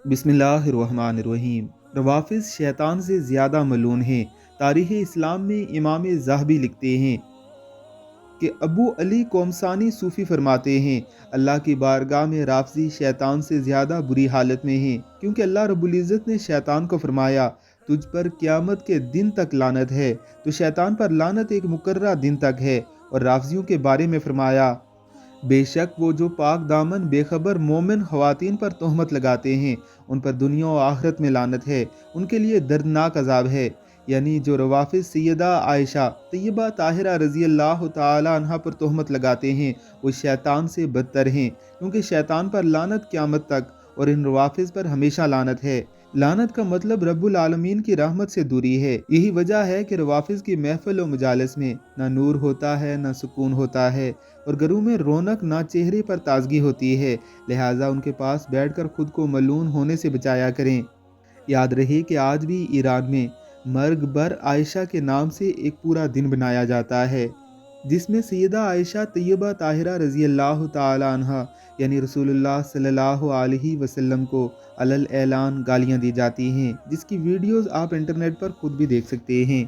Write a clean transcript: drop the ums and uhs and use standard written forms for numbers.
بسم اللہ الرحمن الرحیم۔ روافظ شیطان سے زیادہ ملعون ہیں۔ تاریخ اسلام میں امام ذہبی لکھتے ہیں کہ ابو علی قومسانی صوفی فرماتے ہیں، اللہ کی بارگاہ میں رافضی شیطان سے زیادہ بری حالت میں ہیں، کیونکہ اللہ رب العزت نے شیطان کو فرمایا تجھ پر قیامت کے دن تک لعنت ہے، تو شیطان پر لعنت ایک مقررہ دن تک ہے۔ اور رافضیوں کے بارے میں فرمایا بے شک وہ جو پاک دامن بے خبر مومن خواتین پر تہمت لگاتے ہیں ان پر دنیا و آخرت میں لعنت ہے، ان کے لیے دردناک عذاب ہے۔ یعنی جو روافظ سیدہ عائشہ طیبہ طاہرہ رضی اللہ تعالی عنہ پر تہمت لگاتے ہیں وہ شیطان سے بدتر ہیں، کیونکہ شیطان پر لعنت قیامت تک اور ان روافظ پر ہمیشہ لعنت ہے۔ لعنت کا مطلب رب العالمین کی رحمت سے دوری ہے۔ یہی وجہ ہے کہ روافظ کی محفل و مجالس میں نہ نور ہوتا ہے نہ سکون ہوتا ہے، اور گھروں میں رونق نہ چہرے پر تازگی ہوتی ہے، لہٰذا ان کے پاس بیٹھ کر خود کو ملعون ہونے سے بچایا کریں۔ یاد رہے کہ آج بھی ایران میں مرگ بر عائشہ کے نام سے ایک پورا دن بنایا جاتا ہے، جس میں سیدہ عائشہ طیبہ طاہرہ رضی اللہ تعالی عنہ یعنی رسول اللہ صلی اللہ علیہ وسلم کو علل اعلان گالیاں دی جاتی ہیں، جس کی ویڈیوز آپ انٹرنیٹ پر خود بھی دیکھ سکتے ہیں۔